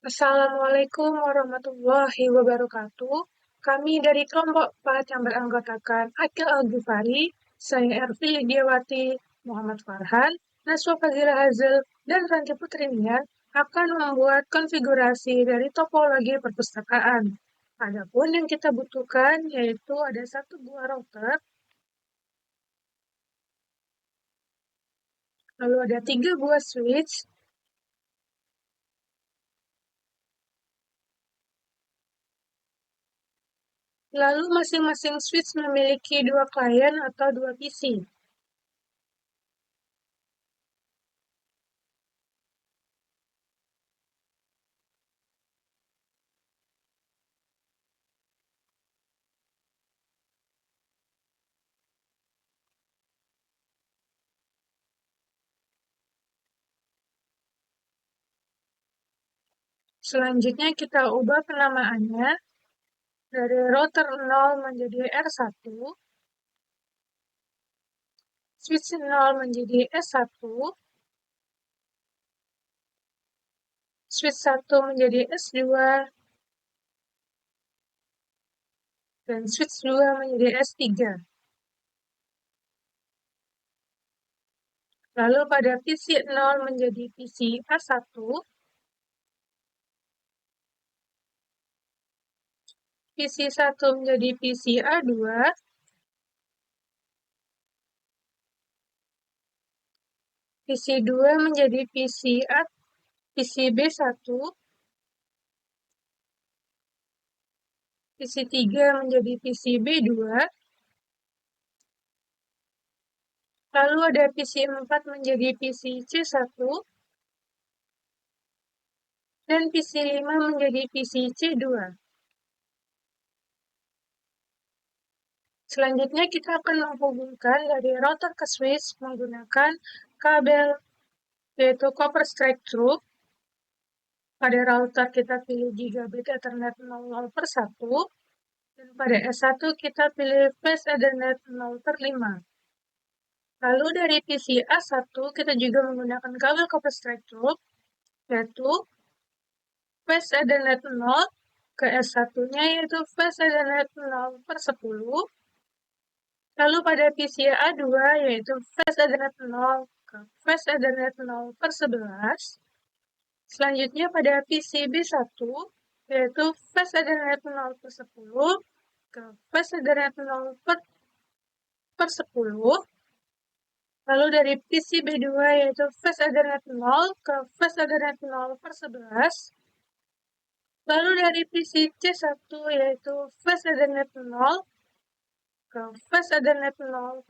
Assalamualaikum warahmatullahi wabarakatuh. Kami dari kelompok 4 yang beranggotakan Akil Al-Ghifari, saya Ervi Lidiawati, Muhammad Farhan, Naswa Fazila Hazel, dan Ranti Putrinian akan membuat konfigurasi dari topologi perpustakaan. Adapun yang kita butuhkan yaitu ada satu buah router, lalu ada 3 buah switch, lalu masing-masing switch memiliki 2 klien atau 2 PC. Selanjutnya kita ubah penamaannya dari router 0 menjadi R1, switch 0 menjadi S1, switch 1 menjadi S2, dan switch 2 menjadi S3. Lalu pada PC 0 menjadi PC A1, PC 1 menjadi PC A2, PC 2 menjadi PC B1, PC 3 menjadi PC B2, lalu ada PC 4 menjadi PC C1, dan PC 5 menjadi PC C2. Selanjutnya kita akan menghubungkan dari router ke switch menggunakan kabel yaitu copper straight through. Pada router kita pilih gigabit Ethernet 0/1 dan pada S1 kita pilih fast Ethernet 0/5. Lalu dari PC A1 kita juga menggunakan kabel copper straight through yaitu fast Ethernet 0 ke S1-nya yaitu fast Ethernet 0/10. Lalu pada PC A2 yaitu fast Ethernet 0 ke fast Ethernet 0/11. Selanjutnya pada PC B1 yaitu fast Ethernet 0/10 ke fast Ethernet 0/10. Lalu dari PC B2 yaitu fast Ethernet 0 ke fast Ethernet 0/11. Lalu dari PC C1 yaitu fast Ethernet 0 ke fast Ethernet 0/10.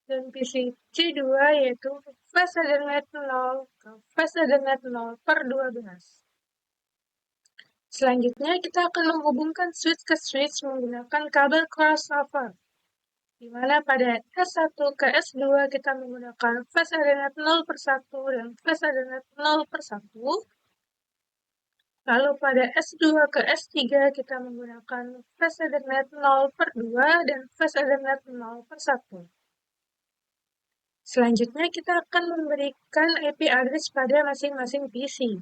Dan PC C2 yaitu fast Ethernet 0 ke fast Ethernet 0/12. Selanjutnya kita akan menghubungkan switch ke switch menggunakan kabel crossover, di mana pada S1 ke S2 kita menggunakan fast Ethernet 0/1 dan fast Ethernet 0/1. Lalu pada S2 ke S3 kita menggunakan fast Ethernet 0/2 dan fast Ethernet 0/1. Selanjutnya kita akan memberikan IP address pada masing-masing PC.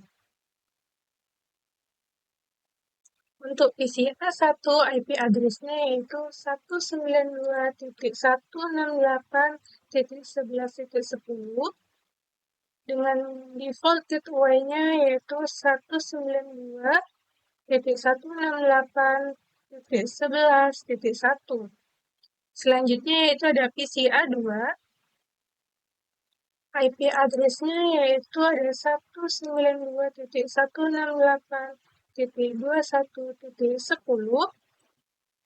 Untuk PC A1 IP address-nya yaitu 192.168.11.10 dengan default gateway-nya yaitu 192.168.11.1. Selanjutnya yaitu ada PC A2. IP address-nya yaitu ada 192.168.21.10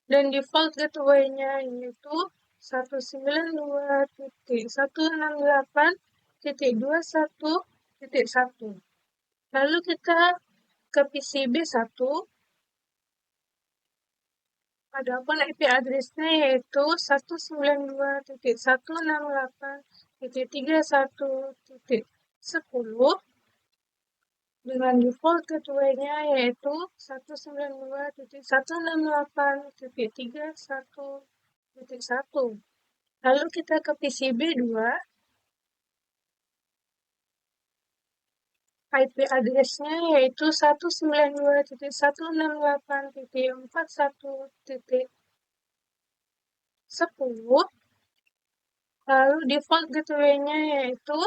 dan default gateway-nya yaitu 192.168.21.1. Lalu kita ke PC B1. Adapun IP address-nya yaitu 192.168.31.10 dengan default gateway-nya yaitu 192.168.31.1. Lalu kita ke PC B2. IP address-nya yaitu 192.168.41.10, lalu default gateway-nya yaitu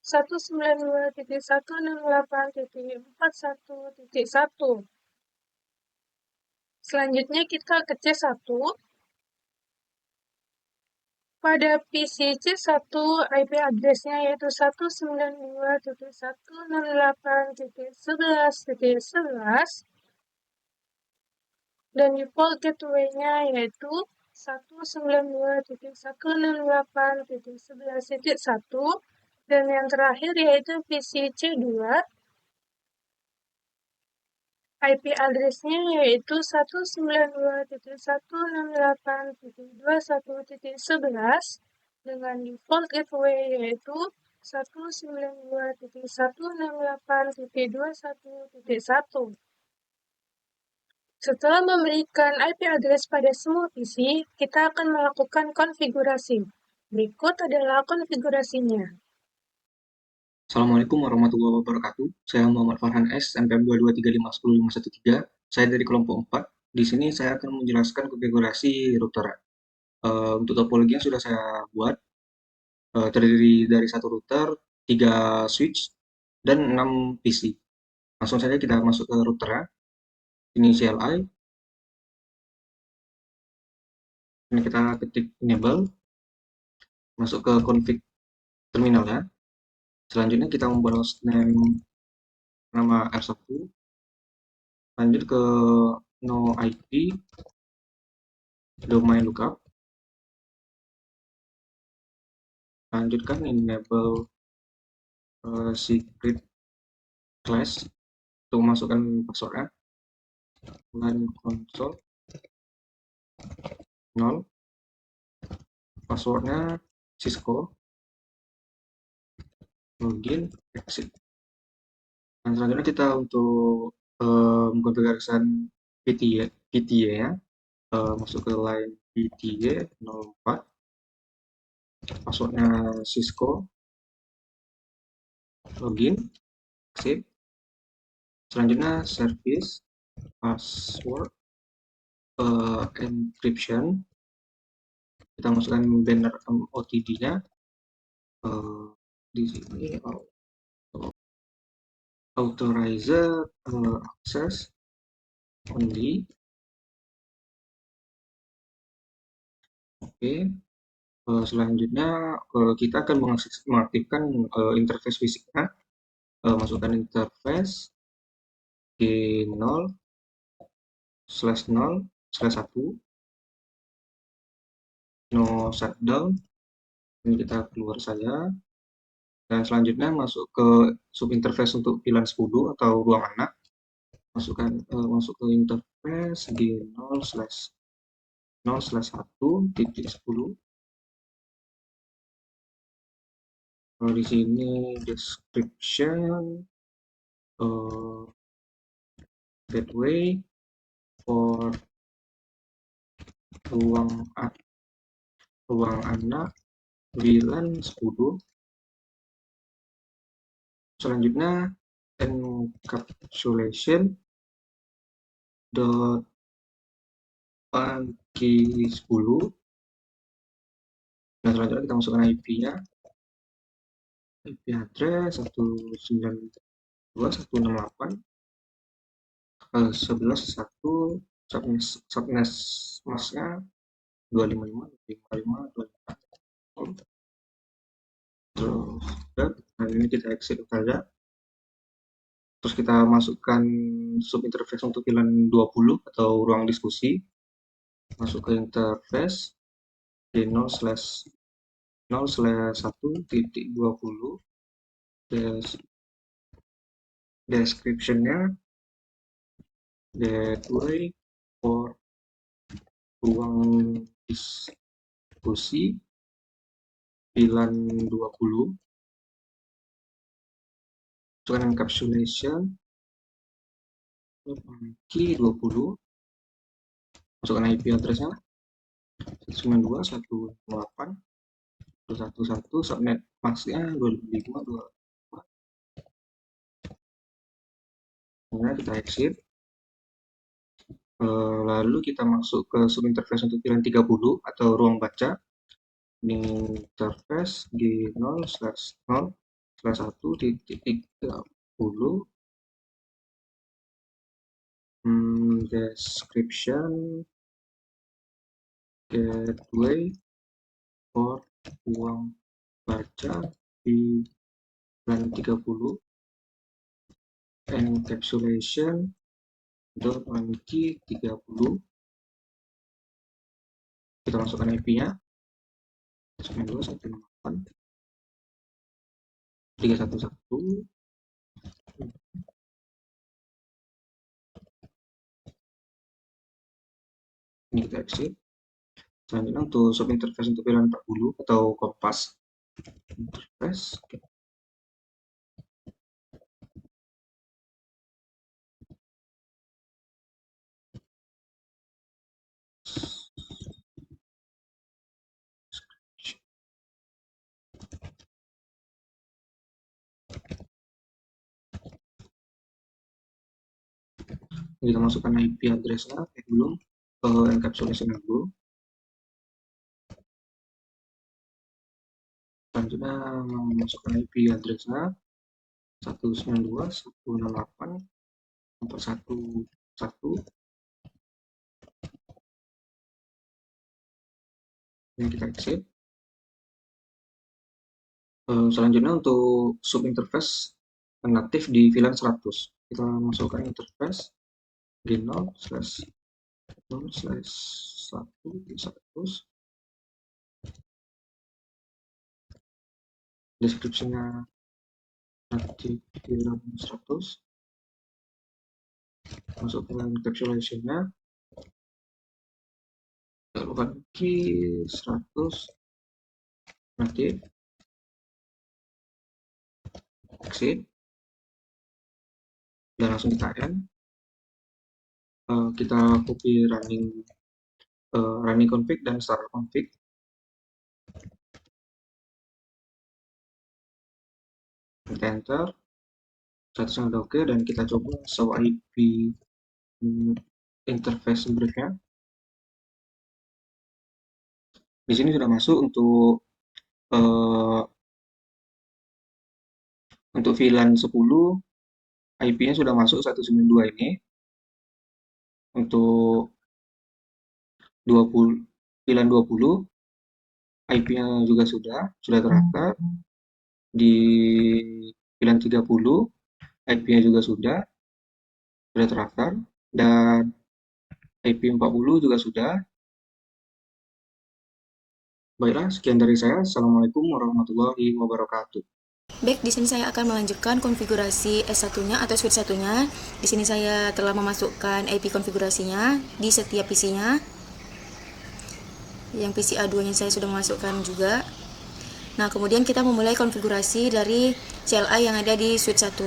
192.168.41.1. Selanjutnya kita ke C1. Pada PC C1, IP address-nya yaitu 192.168.11.11 dan default gateway-nya yaitu 192.168.11.1 dan yang terakhir yaitu PC C2. IP address-nya yaitu 192.168.21.11 dengan default gateway yaitu 192.168.21.1. Setelah memberikan IP address pada semua PC, kita akan melakukan konfigurasi. Berikut adalah konfigurasinya. Assalamualaikum warahmatullahi wabarakatuh. Saya Muhammad Farhan S, NPM 223510513. Saya dari kelompok 4. Di sini saya akan menjelaskan konfigurasi router. Untuk topologi yang sudah saya buat, terdiri dari satu router, 3 switch, dan 6 PC. Langsung saja kita masuk ke routernya. Ini CLI. Ini kita ketik enable. Masuk ke config terminalnya. Selanjutnya kita membuat hostname nama R1. Lanjut ke no IP, domain lookup. Lanjutkan enable secret class untuk memasukkan passwordnya. Line console 0, passwordnya Cisco, login, exit. Dan selanjutnya kita untuk mengkonfigurasikan PTA ya, masuk ke line PTA 04, passwordnya Cisco, login, exit. Selanjutnya service password encryption, kita masukkan banner OTD-nya di sini, authorizer access only. Oke. Selanjutnya kita akan mengaktifkan interface fisiknya. Masukkan interface G0/0/1 no shutdown. Ini kita keluar saja. Dan selanjutnya masuk ke subinterface untuk VLAN 10 atau ruang anak. Masuk ke interface G0/0/1.10. Di sini description gateway for ruang anak VLAN 10. Selanjutnya encapsulation .panky10. Dan selanjutnya kita masukkan IP-nya. IP address 192.168.11.1, subnet masknya 255.255.255. Terus dan ini kita exit saja. Terus kita masukkan subinterface untuk VLAN 20 atau ruang diskusi. Masuk ke interface G0/0/1.20. Description-nya gateway for ruang diskusi VLAN 20. Masukkan encapsulation key 20. Masukkan IP address-nya 192.168.1.1, subnet masknya 255.2. Nah, kita exit. Lalu kita masuk ke subinterface untuk pilihan 30 atau ruang baca. Ini interface G0/0/1.30 description gateway for ruang baca di pilihan 30 encapsulation .mg 30. Kita masukkan IP-nya 92.168.311. Ini kita exit. Selanjutnya untuk subinterface untuk pilihan 40 atau kompas interface. Kita masukkan IP address-nya belum ke encapsulation dulu. Selanjutnya masukkan IP address-nya 192.168.411. Ini kita exit. Selanjutnya untuk subinterface natif di VLAN 100, kita masukkan interface G0/0/1.100. Deskripsinya natif VLAN 100. Masukkan encapsulation-nya. Lakukan key 100 natif. Exit. Dan langsung kita end. Kita copy running config dan starter config. Kita enter. Statusnya udah oke, dan kita coba show IP interface briefnya. Di sini sudah masuk untuk VLAN 10, IP-nya sudah masuk 192 ini. Untuk 20 VLAN 20, IP-nya juga sudah terdaftar. Di VLAN 30, IP-nya juga sudah terdaftar, dan IP 40 juga sudah. Baiklah, sekian dari saya. Assalamualaikum warahmatullahi wabarakatuh. Baik, di sini saya akan melanjutkan konfigurasi S1-nya atau switch 1-nya. Di sini saya telah memasukkan IP konfigurasinya di setiap PC-nya. Yang PC A2-nya saya sudah memasukkan juga. Nah, kemudian kita memulai konfigurasi dari CLI yang ada di switch 1.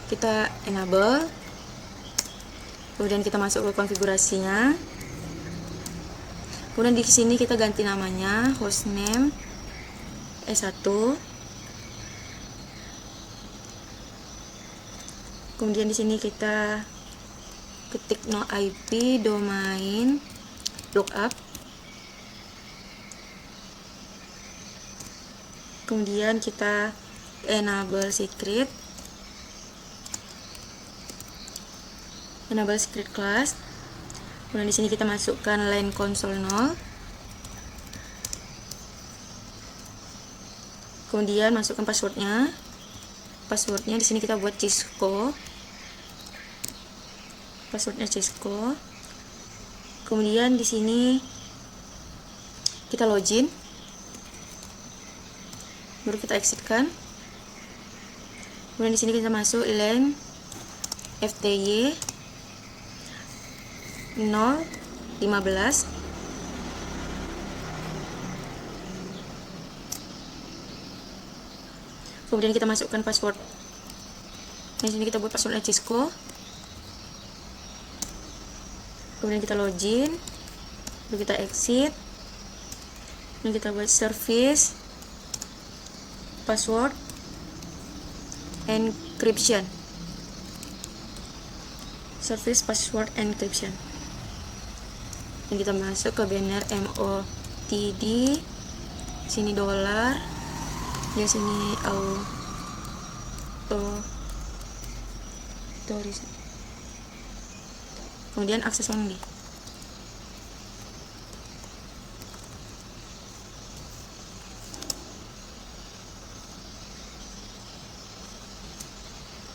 Kita enable. Kemudian kita masuk ke konfigurasinya. Kemudian di sini kita ganti namanya, hostname S1. Kemudian di sini kita ketik no IP domain lookup. Kemudian kita enable secret class. Kemudian di sini kita masukkan line console 0. Kemudian masukkan passwordnya. Passwordnya di sini kita buat Cisco. Passwordnya Cisco. Kemudian di sini kita login. Baru kita exitkan. Kemudian di sini kita masuk line FTY 015. Kemudian kita masukkan password. Di sini kita buat passwordnya Cisco. Kemudian kita login. Lalu kita exit. Dan kita buat service password encryption. service password encryption. Dan kita masuk ke banner MOTD, sini dolar, di sini kemudian akses only.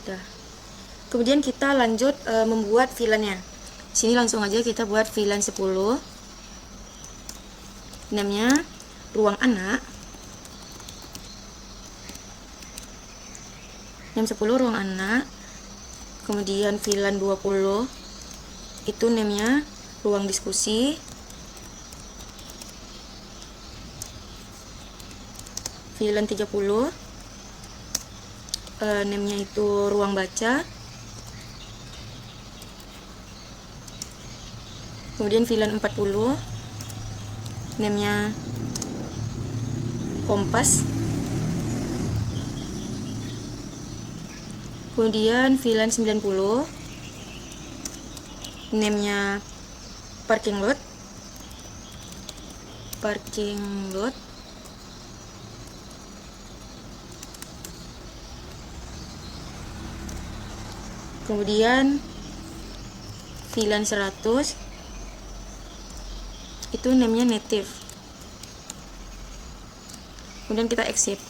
Dah. Kemudian kita lanjut membuat VLAN-nya. Sini langsung aja kita buat VLAN 10. Namanya ruang anak. Name 10 ruang anak. Kemudian VLAN 20 itu namanya ruang diskusi. VLAN 30 namanya itu ruang baca. Kemudian VLAN 40 namanya kompas. Kemudian VLAN 90 namanya parking lot. Kemudian VLAN 100 itu namanya native. Kemudian kita exit.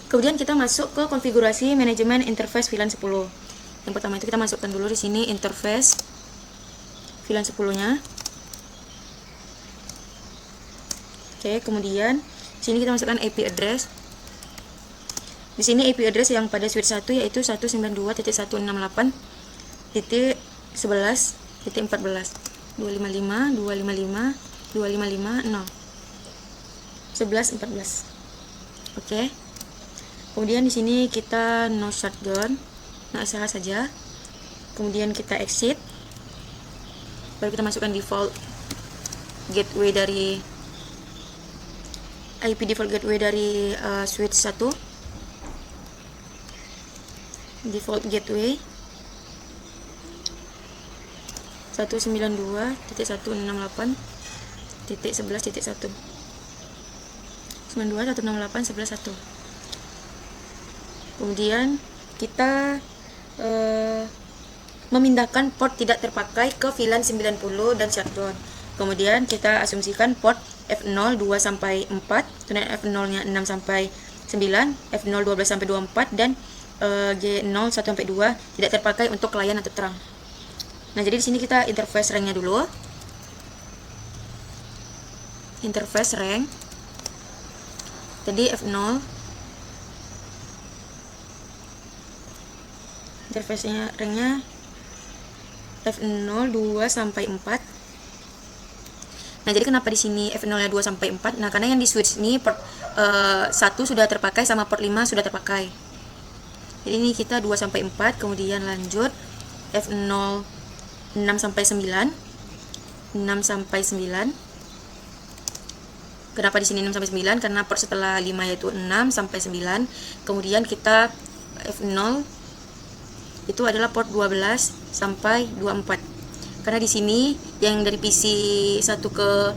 Kemudian kita masuk ke konfigurasi manajemen interface VLAN 10. Yang pertama itu kita masukkan dulu di sini interface VLAN 10-nya. Oke, kemudian sini kita masukkan IP address. Di sini IP address yang pada switch 1 yaitu 192.168.11.14 255.255.255.0 11.14. Oke. Kemudian di sini kita no shutdown, nah sah saja. Kemudian kita exit. Baru kita masukkan default gateway dari IP default gateway dari switch 1. Default gateway 192.168.11.1 92.168.11.1. Kemudian kita memindahkan port tidak terpakai ke VLAN 90 dan shutdown. Kemudian kita asumsikan port F0 2 sampai 4, kemudian F0 nya 6 sampai 9, F0 12 sampai 24 dan G0 1 sampai 2 tidak terpakai untuk klien atau terang. Nah, jadi di sini kita interface rank-nya dulu. Interface rank. Jadi F0. Interface-nya rank-nya F0 2 sampai 4. Nah, jadi kenapa di sini F0-nya 2 sampai 4? Nah, karena yang di switch ini port 1 sudah terpakai sama port 5 sudah terpakai. Jadi ini kita 2 sampai 4, kemudian lanjut F0 6 sampai 9. 6 sampai 9. Kenapa di sini 6 sampai 9? Karena port setelah 5 yaitu 6 sampai 9. Kemudian kita F0 itu adalah port 12 sampai 24. Karena di sini yang dari PC 1 ke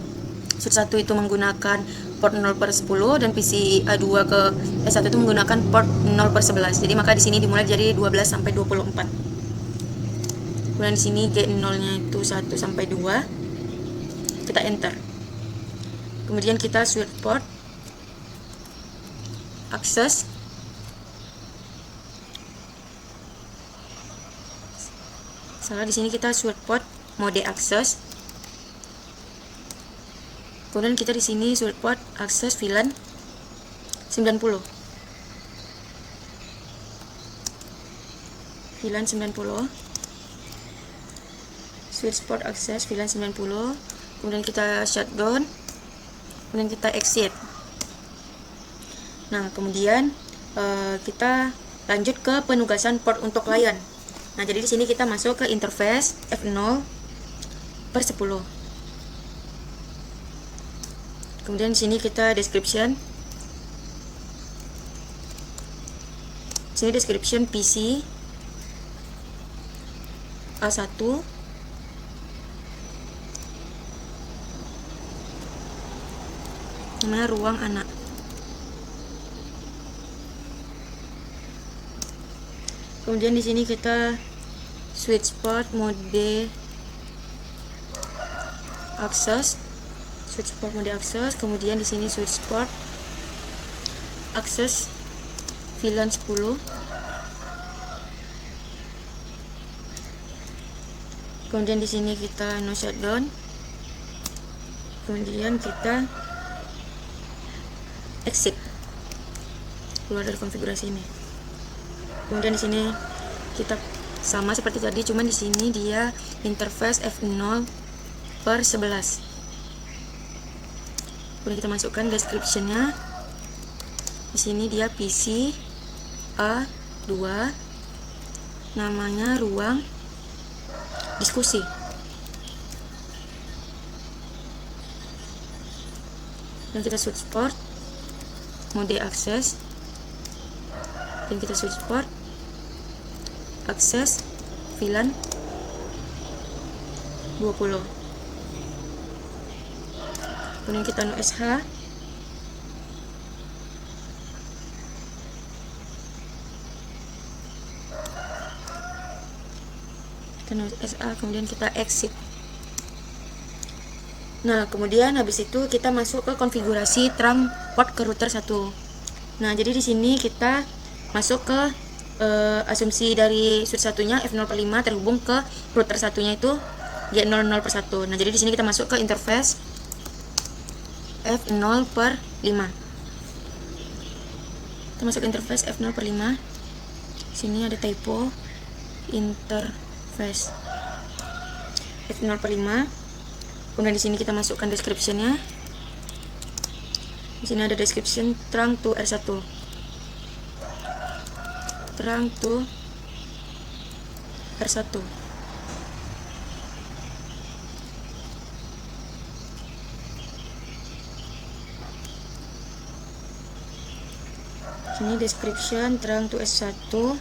switch 1 itu menggunakan port 0 per 10 dan PC A2 ke S1 itu menggunakan port 0 per 11. Jadi maka di sini dimulai dari 12 sampai 24. Kemudian di sini G0-nya itu 1 sampai 2. Kita enter. Kemudian kita switch port access. Salah, di sini kita switch port mode access. Kemudian kita di sini switch port akses VLAN 90. VLAN 90. Switch port akses VLAN 90. Kemudian kita shutdown. Kemudian kita exit. Nah, kemudian kita lanjut ke penugasan port untuk klien. Nah, jadi di sini kita masuk ke interface F0 per 10. Kemudian di sini kita description. Sini description PC. A1, namanya ruang anak. Kemudian di sini kita switch port mode akses, kemudian di sini switch port akses VLAN 10. Kemudian di sini kita no shutdown. Kemudian kita exit, keluar dari konfigurasi ini. Kemudian di sini kita sama seperti tadi, cuman di sini dia interface F0/11. Kemudian kita masukkan description-nya. Di sini dia PC A2, namanya ruang diskusi. Dan kita switch port mode akses, dan kita switch port akses VLAN 20. Kemudian kita no SH, kemudian kita exit. Nah, kemudian habis itu kita masuk ke konfigurasi trunk port ke router 1. Nah, jadi di sini kita masuk ke asumsi dari switch satunya F0/5 terhubung ke router satunya itu G00/1. Nah, jadi di sini kita masuk ke interface F0/5. Kita masuk ke interface F0/5. Sini ada typo, interface F0/5. Kemudian di sini kita masukkan description-nya. Di sini ada description trunk to R1. Trunk to R1. Sini description trunk to S1.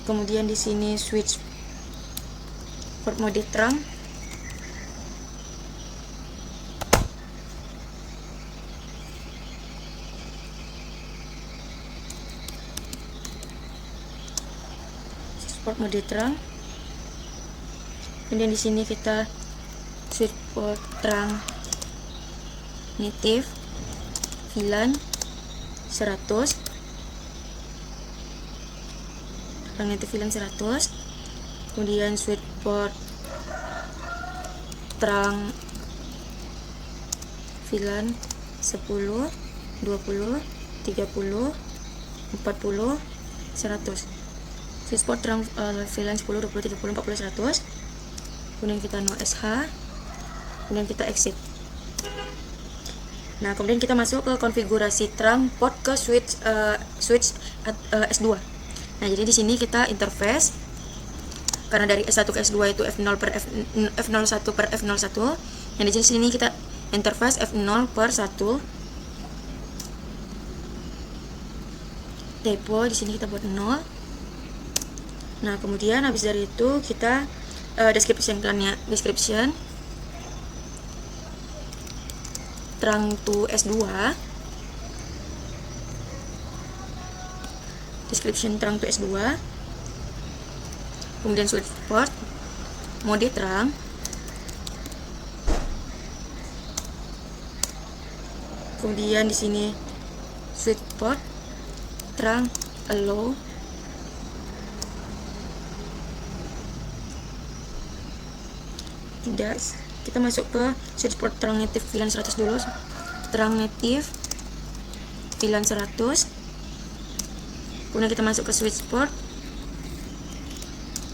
Kemudian di sini switch port mode trunk. Port mode trunk. Kemudian di sini kita switch port trunk native VLAN 100. Trunk native VLAN 100. Kemudian switch port trunk VLAN 10, 20, 30, 40, 100. Switch port trunk VLAN 10, 20, 30, 40, 100. Kemudian kita no SH, kemudian kita exit. Nah, kemudian kita masuk ke konfigurasi trunk port ke switch S2. Nah, jadi di sini kita interface, karena dari S1 ke S2 itu F0 per F01 per F01. Yang di sini kita interface F0 per 1. Typo di sini kita buat 0. Nah, kemudian habis dari itu kita description trunk to S2. Description trunk to S2. Kemudian switch port mode trunk. Kemudian di sini switch port trunk allow. Tidak, kita masuk ke switch port trunk native VLAN 100 dulu. Trunk native VLAN 100. Kemudian kita masuk ke switch port,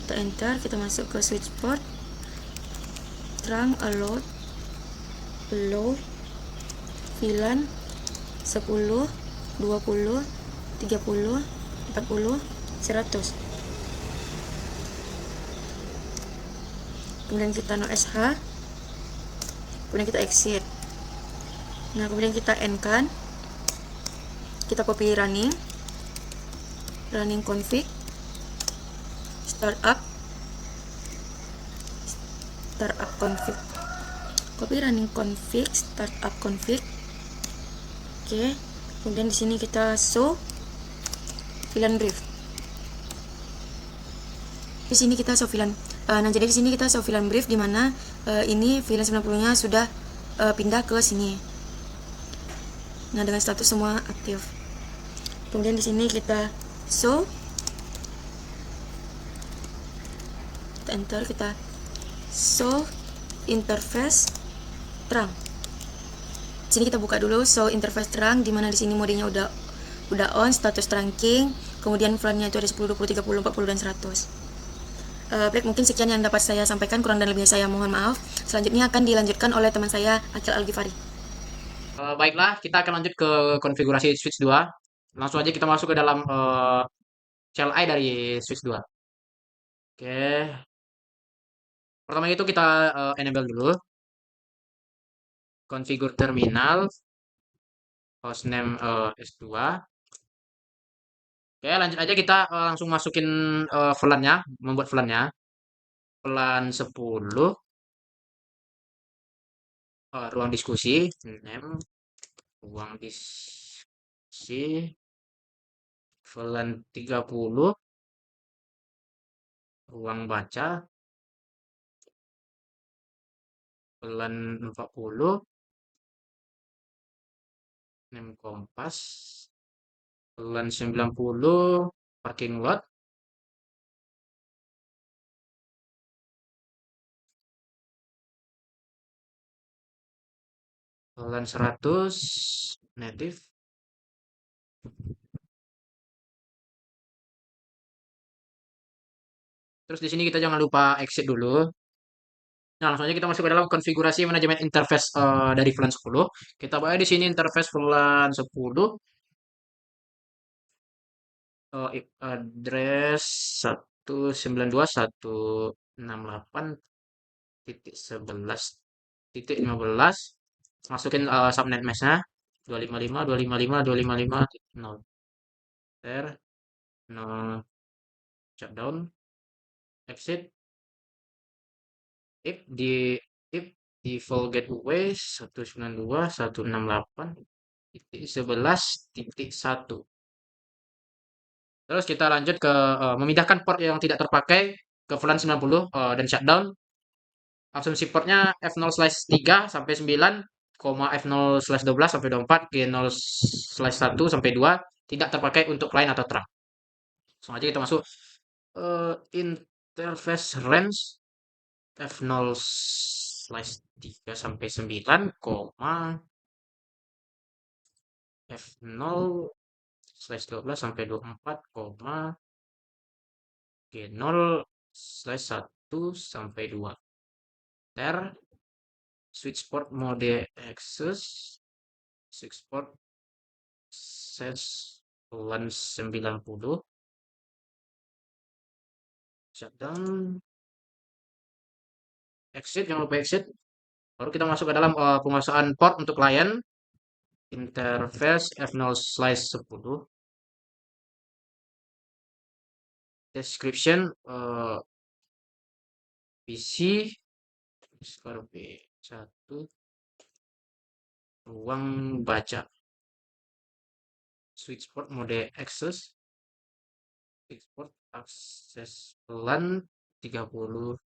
kita enter, kita masuk ke switch port trunk allow VLAN 10, 20, 30, 40, 100. Kemudian kita no SH, kemudian kita exit. Nah, kemudian kita end kan, kita copy running config, start up, startup config, copy running config, startup config. Oke, kemudian di sini kita show VLAN brief. Di sini kita show VLAN. Nah, jadi di sini kita show VLAN brief di mana ini VLAN 90-nya sudah pindah ke sini. Nah, dengan status semua aktif. Kemudian di sini kita show, kita enter, kita show interface terang. Di sini kita buka dulu show interface terang, di mana di sini modenya udah on, status trunking, kemudian VLAN-nya itu ada 10, 20, 30, 40 dan 100. Baik, mungkin sekian yang dapat saya sampaikan, kurang dan lebihnya saya mohon maaf. Selanjutnya akan dilanjutkan oleh teman saya Akil Al-Ghifari. Baiklah, kita akan lanjut ke konfigurasi switch 2. Langsung aja kita masuk ke dalam CLI dari switch 2. Oke. Pertama itu kita enable dulu. Configure terminal, hostname S2. Oke, lanjut aja kita langsung masukin VLAN-nya, membuat VLAN-nya. VLAN 10, ruang diskusi, name, ruang diskusi, VLAN 30, ruang baca, VLAN 40, name kompas, VLAN 90, parking lot, VLAN 100, native. Terus di sini kita jangan lupa exit dulu. Nah, langsung aja kita masuk ke dalam konfigurasi manajemen interface dari VLAN 10. Kita buat di sini interface VLAN 10. Address 192.168.11.15. Masukin subnet mesh-nya 255.255.255.0. Enter, no shutdown, exit. If default gateway 192.168.11.1. Terus kita lanjut ke memindahkan port yang tidak terpakai ke VLAN 90 dan shutdown. Asumsi portnya F0/3 sampai 9, F0/12 sampai 24, G0/1 sampai 2 tidak terpakai untuk line atau terang. Langsung aja kita masuk interface range F0/3 sampai 9, F0/12 sampai 24, G0/1 sampai 2. Enter, switch port mode access, switch port access VLAN 90, shutdown, exit, jangan lupa exit. Baru kita masuk ke dalam penguasaan port untuk client, interface F0/10, description PC skor B1, ruang baca, switch port mode access, switch port akses VLAN 30,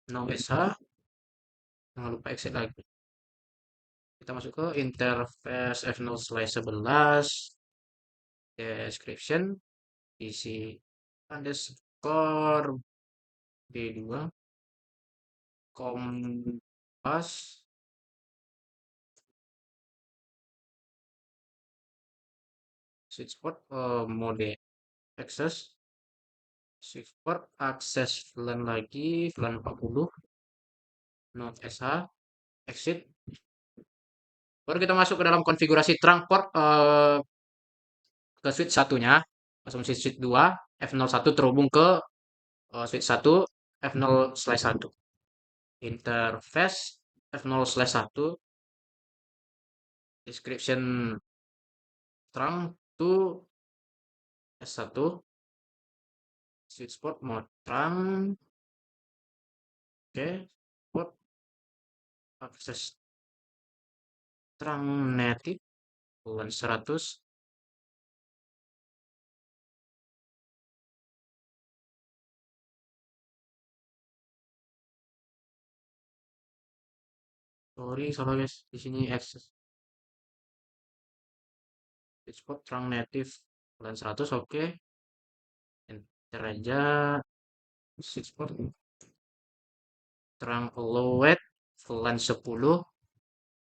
no SH, jangan lupa exit lagi. Kita masuk ke interface F0/11, description PC underscore B2, kompas, switch port mode access, switch port akses VLAN lagi, VLAN 40, not SH, exit. Baru kita masuk ke dalam konfigurasi terang port ke switch satunya, asumsi switch 2, F01 terhubung ke switch 1, F0/1. Interface F0/1, description terang to S1, switch port mode terang, oke, port akses terang native bulan 100. Sorry salah guys, di sini akses spot terang native bulan 100. Oke, enter aja. Spot terang low bulan 10,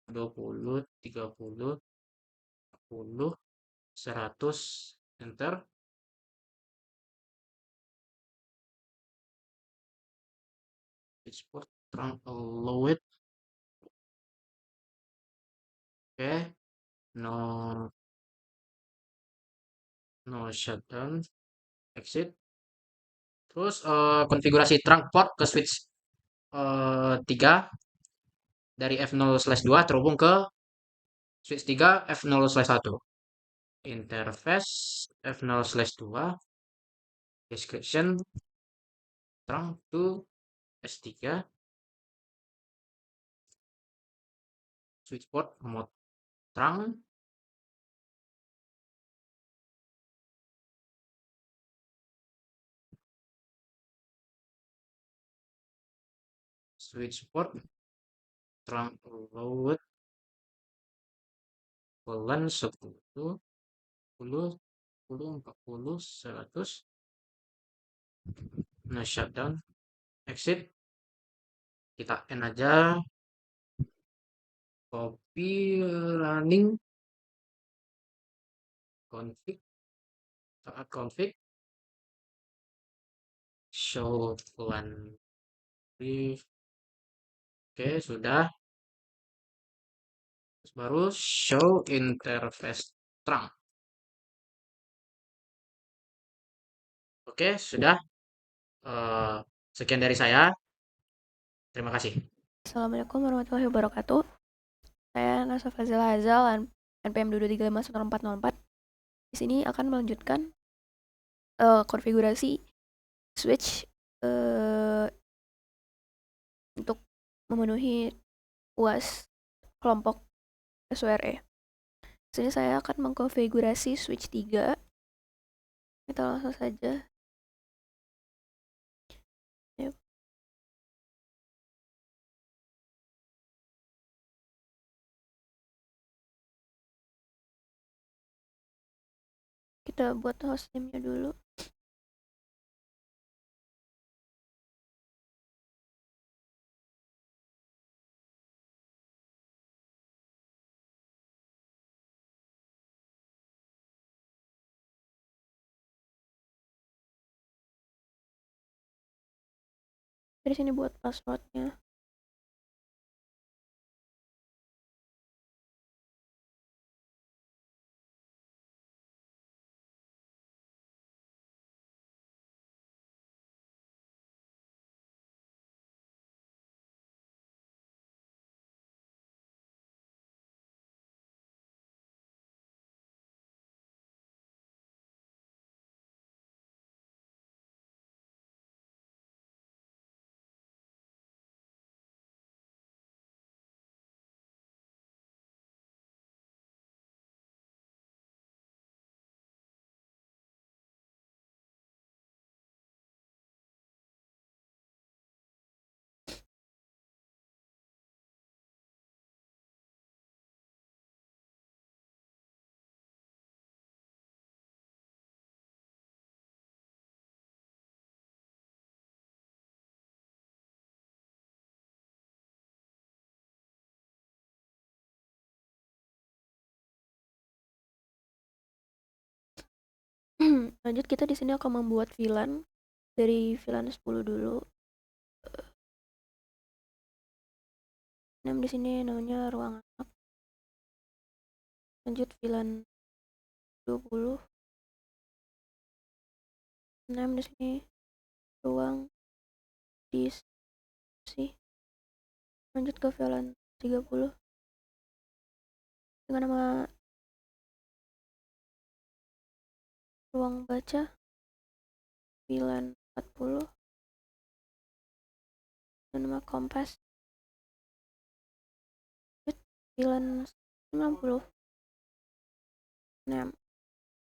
20, 30, 40, 100, enter. Spot terang low. Oke, no shutdown, exit. Terus konfigurasi trunk port ke switch 3 dari F0/2 terhubung ke switch 3 F0/1. Interface F0/2 description trunk to S3 switch port mode trunk switch port trunk load bulan 10, 10, 40, 100. No shutdown, exit. Kita N aja, copy running config, saat config show bulan brief. Oke, sudah. Terus baru show interface trunk. Oke, sudah. Sekian dari saya. Terima kasih. Assalamualaikum warahmatullahi wabarakatuh. Saya Nasa Fazila Hazal, NPM 223510404. Di sini akan melanjutkan konfigurasi switch untuk memenuhi UAS kelompok SWRE. Di sini saya akan mengkonfigurasi switch 3. Kita langsung saja. Yuk. Kita buat hostname-nya dulu. Dari sini buat passwordnya. Lanjut, kita di sini akan membuat VLAN dari VLAN 10 dulu. Di sini namanya ruang anak. Lanjut VLAN 20. Di sini ruang disk. Lanjut ke VLAN 30 dengan nama ruang baca VLAN 40 dan nama kompas. VLAN 96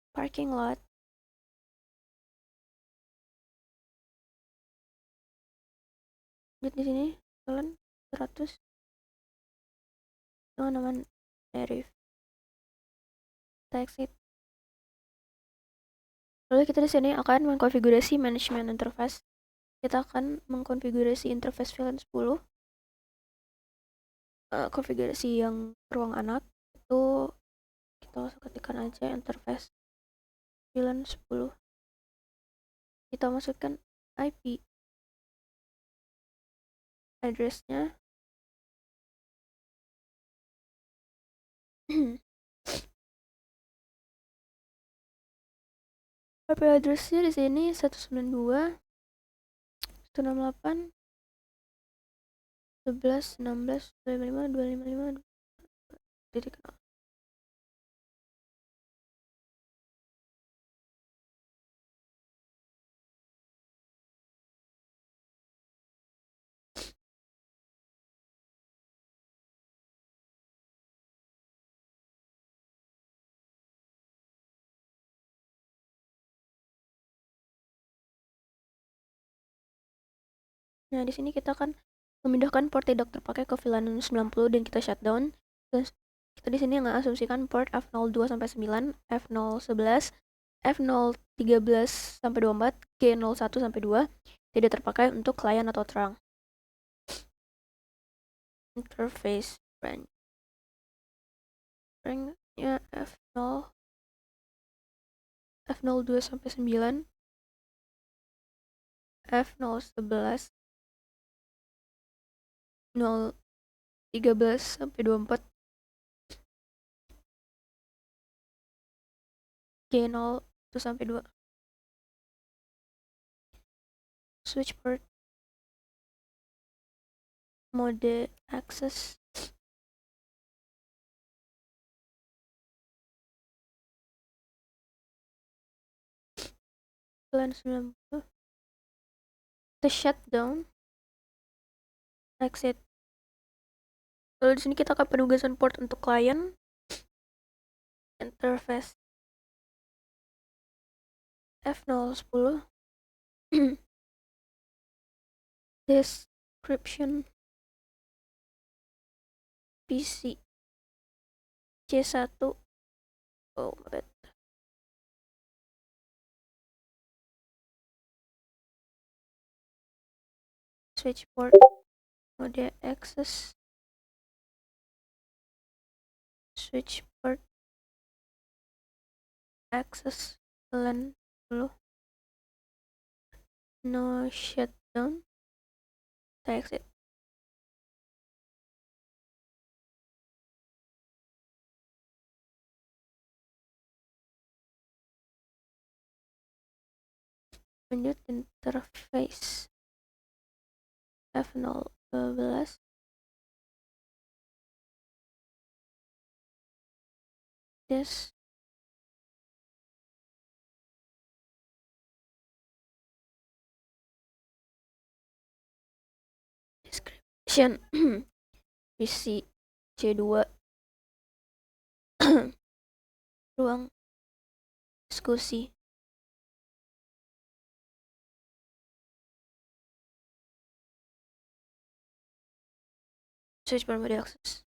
parking lot. Lihat di sini VLAN 100 teman-teman native. Kita exit. Lalu kita di sini akan mengkonfigurasi management interface. Kita akan mengkonfigurasi interface VLAN 10. Konfigurasi yang ruang anak itu kita langsung ketikkan aja interface VLAN 10. Kita masukkan IP address-nya. IP address-nya di sini 192 168 11 16 255 255 titik 0. Nah, di sini kita akan memindahkan port tidak terpakai ke VLAN 90 dan kita shutdown. Terus kita di sini mengasumsikan port F02 sampai 9, F011, F013 sampai 24, G01 sampai 2 tidak terpakai untuk klien atau terang. Interface range. Range-nya F0 F02 sampai 9, F011 013 sampai 24, G01 sampai 2. Switch port mode access VLAN 90. Kita shutdown, exit. Lalu di sini kita akan penugasan port untuk klien, interface F010, description PC C1, oh my bad. Switch port mode access, switch port access VLAN 10, no shutdown, kita exit. Lanjut interface F012, des description PC C2 ruang diskusi. Switch mode access,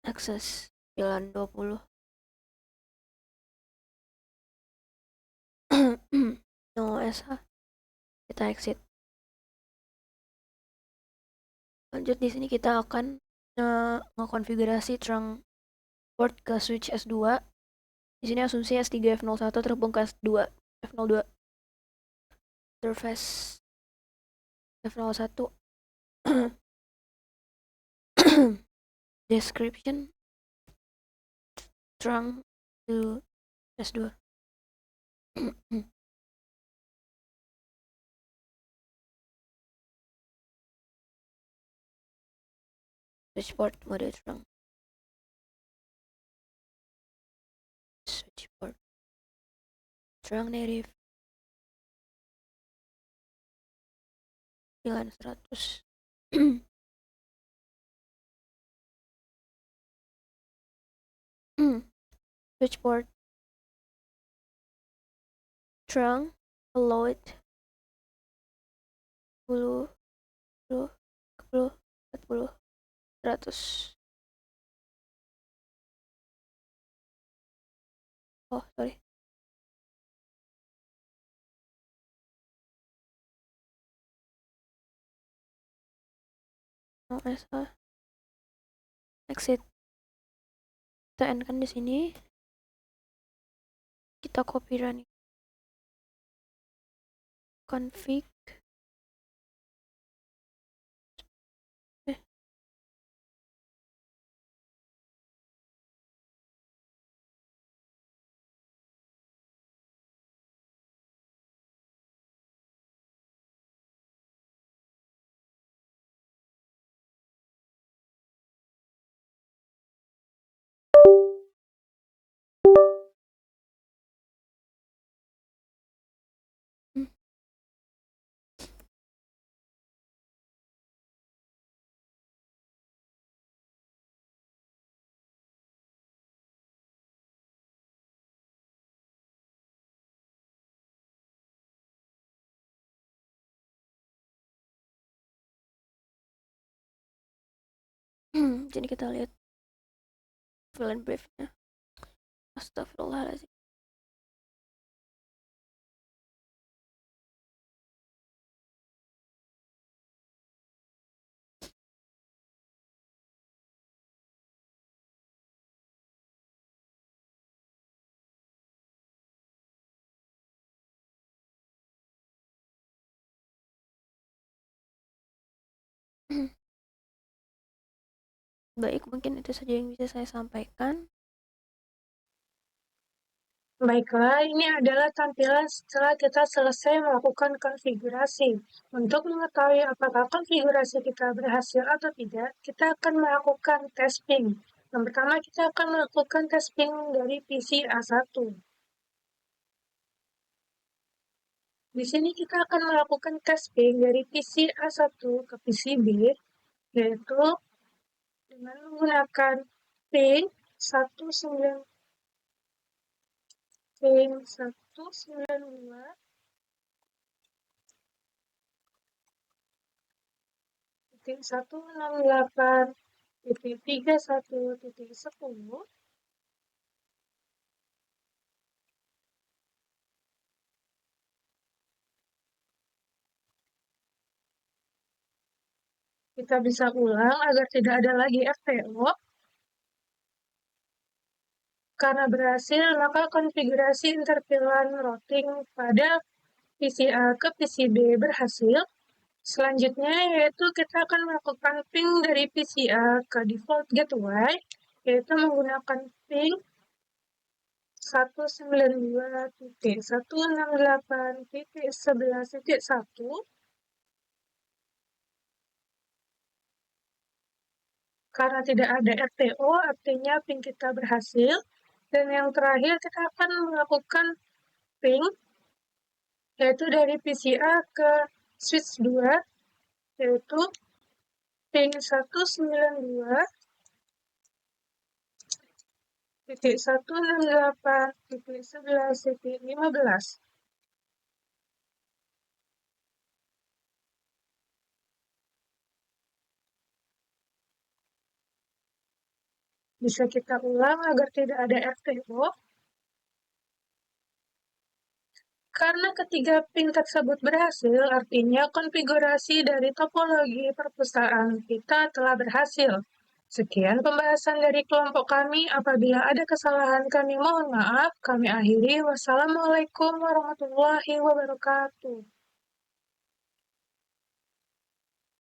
access VLAN 20. No SH, kita exit. Lanjut di sini kita akan ngekonfigurasi trunk port ke switch S2. Di sini asumsi S3 F01 terhubung ke S2 F02. Interface F01 description trunk to S2. Switch port mode trunk. Switch port trunk native VLAN 100. switchboard trunk allowed 10 10 40 40 100. Oh sorry, oh salah, exit. Kita endkan di sini, kita copy running config jadi kita lihat VLAN briefnya. Astagfirullahaladzim. Baik, mungkin itu saja yang bisa saya sampaikan. Baiklah, ini adalah tampilan setelah kita selesai melakukan konfigurasi. Untuk mengetahui apakah konfigurasi kita berhasil atau tidak, kita akan melakukan testing. Yang pertama, kita akan melakukan testing dari PC A1. Di sini kita akan melakukan testing dari PC A1 ke PC B, yaitu dengan menggunakan ping 192 168.31.10. Kita bisa ulang agar tidak ada lagi FTO. Karena berhasil, maka konfigurasi interpilan routing pada PC A ke PC B berhasil. Selanjutnya yaitu kita akan melakukan ping dari PC A ke default gateway, yaitu menggunakan ping 192.168.11.1. Karena tidak ada RTO, artinya ping kita berhasil. Dan yang terakhir kita akan melakukan ping, yaitu dari PCA ke switch 2, yaitu ping 192.168.11.15. Bisa kita ulang agar tidak ada FTO. Karena ketiga ping tersebut berhasil, artinya konfigurasi dari topologi perpustaan kita telah berhasil. Sekian pembahasan dari kelompok kami. Apabila ada kesalahan kami mohon maaf. Kami akhiri. Wassalamualaikum warahmatullahi wabarakatuh.